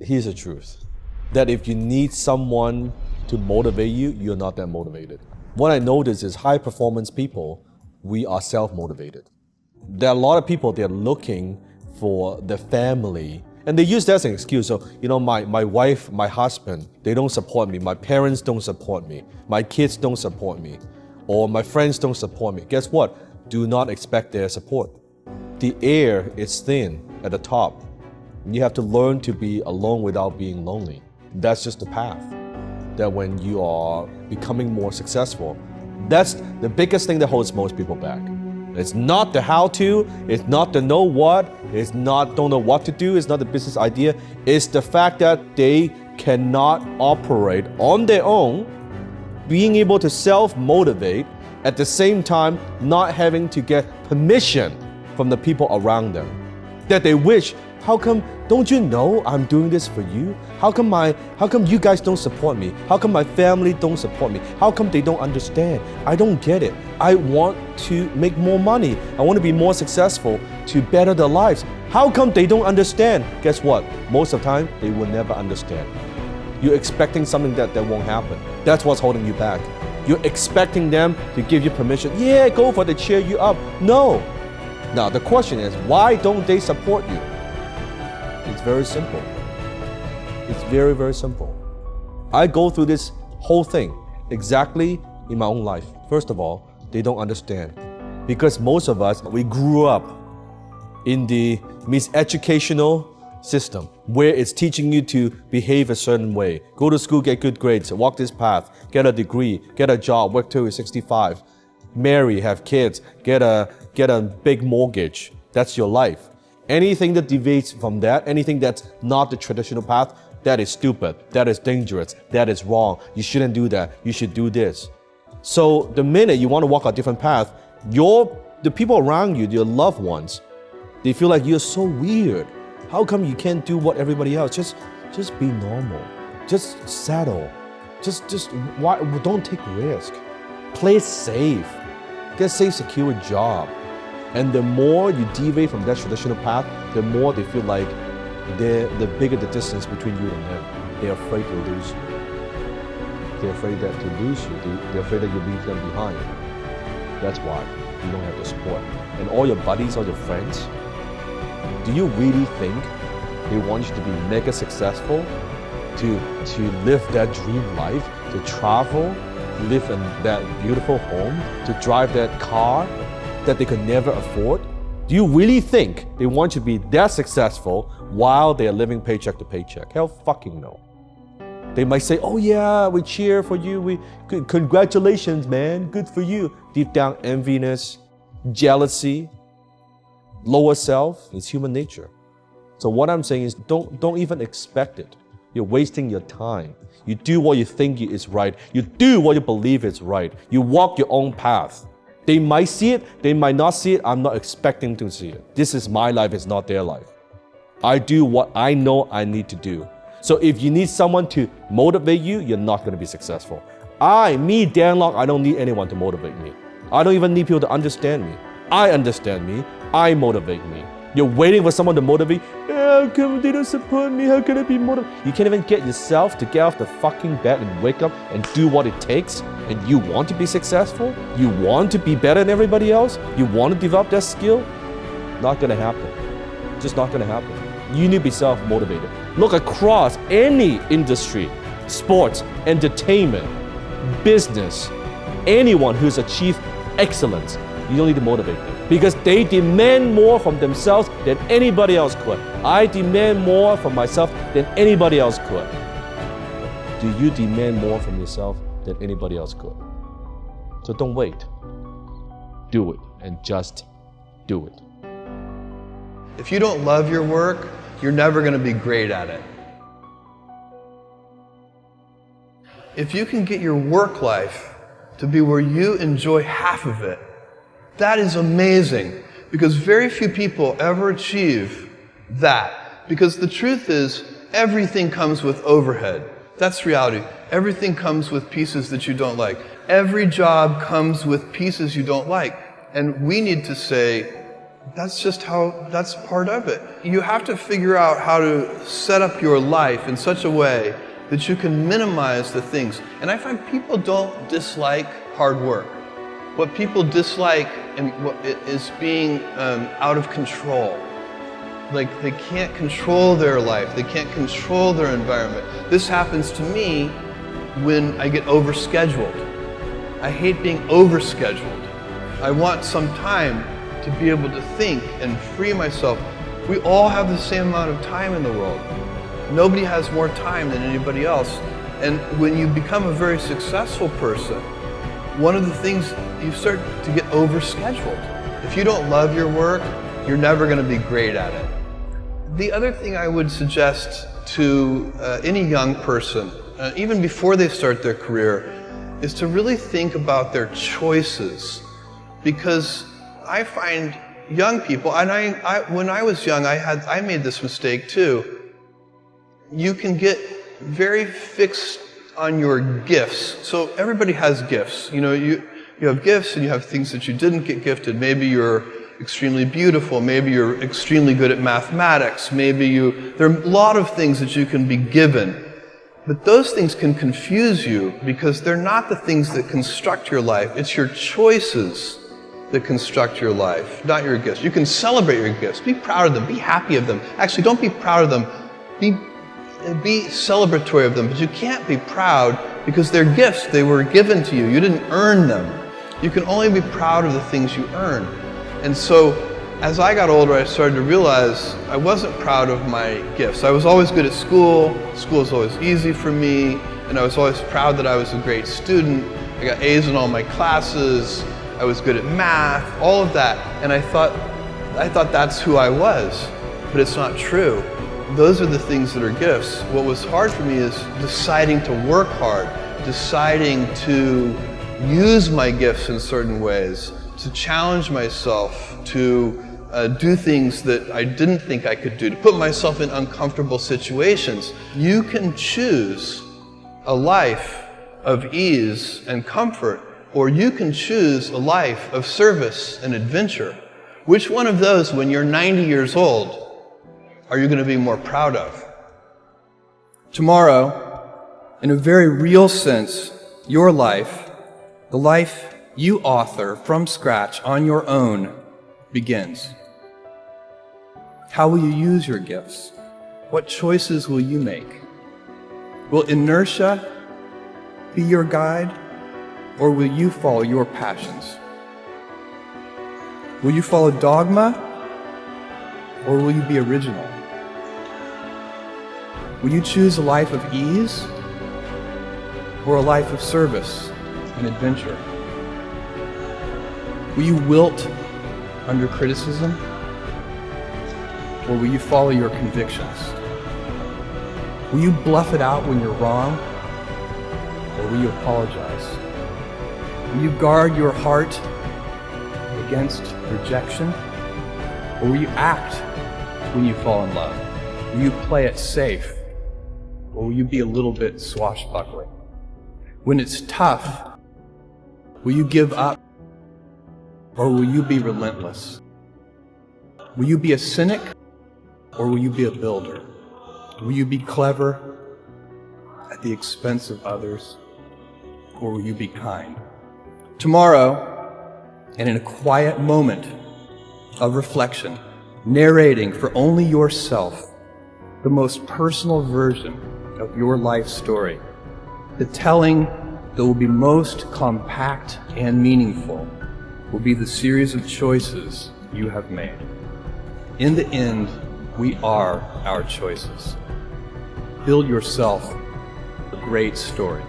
Here's the truth, that if you need someone to motivate you, you're not that motivated. What I notice is high performance people, we are self-motivated. There are a lot of people, they're looking for their family, and they use that as an excuse. So, my wife, my husband, they don't support me. My parents don't support me. My kids don't support me. Or my friends don't support me. Guess what? Do not expect their support. The air is thin at the top. You have to learn to be alone without being lonely. That's just the path. That when you are becoming more successful, that's the biggest thing that holds most people back. It's not the how-to, it's not the know what, it's not don't know what to do, it's not the business idea. It's the fact that they cannot operate on their own, being able to self-motivate, at the same time not having to get permission from the people around them. That they wish, how come, don't you know I'm doing this for you? How come you guys don't support me? How come my family don't support me? How come they don't understand? I don't get it. I want to make more money. I want to be more successful to better their lives. How come they don't understand? Guess what? Most of the time, they will never understand. You're expecting something that won't happen. That's what's holding you back. You're expecting them to give you permission. Yeah, go for it, to cheer you up. No. Now, the question is, why don't they support you? It's very simple. It's very, very simple. I go through this whole thing exactly in my own life. First of all, they don't understand. Because most of us, we grew up in the miseducational system where it's teaching you to behave a certain way. Go to school, get good grades, walk this path, get a degree, get a job, work till you're 65, marry, have kids, get a big mortgage. That's your life. Anything that deviates from that, anything that's not the traditional path, that is stupid, that is dangerous, that is wrong. You shouldn't do that, you should do this. So the minute you want to walk a different path, the people around you, your loved ones, they feel like you're so weird. How come you can't do what everybody else? Just be normal. Just settle. Why don't take risk. Play safe. Get a safe, secure job. And the more you deviate from that traditional path, the more they feel like the bigger the distance between you and them. They're afraid to lose you. They're afraid that to lose you, they're afraid that you leave them behind. That's why you don't have the support. And all your buddies, all your friends, do you really think they want you to be mega successful, to live that dream life, to travel, live in that beautiful home, to drive that car that they could never afford? Do you really think they want you to be that successful while they're living paycheck to paycheck? Hell fucking no. They might say, oh yeah, we cheer for you, congratulations man, good for you. Deep down, enviness, jealousy, lower self, it's human nature. So what I'm saying is don't even expect it. You're wasting your time. You do what you think is right. You do what you believe is right. You walk your own path. They might see it, they might not see it. I'm not expecting to see it. This is my life, it's not their life. I do what I know I need to do. So if you need someone to motivate you, you're not going to be successful. Dan Lok, I don't need anyone to motivate me. I don't even need people to understand me. I understand me. I motivate me. You're waiting for someone to motivate. How come they don't support me? How can I be motivated? You can't even get yourself to get off the fucking bed and wake up and do what it takes. And you want to be successful? You want to be better than everybody else? You want to develop that skill? Not gonna happen. Just not gonna happen. You need to be self-motivated. Look across any industry, sports, entertainment, business, anyone who's achieved excellence, you don't need to motivate them because they demand more from themselves than anybody else could. I demand more from myself than anybody else could. Do you demand more from yourself than anybody else could? So don't wait. Do it and just do it. If you don't love your work, you're never going to be great at it. If you can get your work life to be where you enjoy half of it, that is amazing, because very few people ever achieve that. Because the truth is, everything comes with overhead. That's reality. Everything comes with pieces that you don't like. Every job comes with pieces you don't like. And we need to say, That's part of it. You have to figure out how to set up your life in such a way that you can minimize the things. And I find people don't dislike hard work. What people dislike is being out of control. Like they can't control their life, they can't control their environment. This happens to me when I get overscheduled. I hate being overscheduled. I want some time to be able to think and free myself. We all have the same amount of time in the world. Nobody has more time than anybody else. And when you become a very successful person, one of the things, you start to get overscheduled. If you don't love your work, you're never going to be great at it. The other thing I would suggest to any young person, even before they start their career, is to really think about their choices. Because I find young people, and when I was young, I made this mistake too. You can get very fixed on your gifts. So everybody has gifts. You know, you have gifts and you have things that you didn't get gifted. Maybe you're extremely beautiful. Maybe you're extremely good at mathematics. There are a lot of things that you can be given. But those things can confuse you because they're not the things that construct your life. It's your choices that construct your life, not your gifts. You can celebrate your gifts. Be proud of them. Be happy of them. Actually, don't be proud of them. Be celebratory of them. But you can't be proud because they're gifts. They were given to you. You didn't earn them. You can only be proud of the things you earn. And so, as I got older, I started to realize I wasn't proud of my gifts. I was always good at school. School was always easy for me. And I was always proud that I was a great student. I got A's in all my classes. I was good at math, all of that. And I thought that's who I was. But it's not true. Those are the things that are gifts. What was hard for me is deciding to work hard, deciding to use my gifts in certain ways, to challenge myself, to do things that I didn't think I could do, to put myself in uncomfortable situations. You can choose a life of ease and comfort, or you can choose a life of service and adventure. Which one of those, when you're 90 years old, are you going to be more proud of? Tomorrow, in a very real sense, your life, the life you author from scratch on your own, begins. How will you use your gifts? What choices will you make? Will inertia be your guide, or will you follow your passions? Will you follow dogma, or will you be original? Will you choose a life of ease, or a life of service and adventure? Will you wilt under criticism, or will you follow your convictions? Will you bluff it out when you're wrong, or will you apologize? Will you guard your heart against rejection, or will you act when you fall in love? Will you play it safe, or will you be a little bit swashbuckling? When it's tough, will you give up, or will you be relentless? Will you be a cynic, or will you be a builder? Will you be clever at the expense of others, or will you be kind? Tomorrow, and in a quiet moment of reflection, narrating for only yourself the most personal version of your life story, the telling that will be most compact and meaningful will be the series of choices you have made. In the end, we are our choices. Build yourself a great story.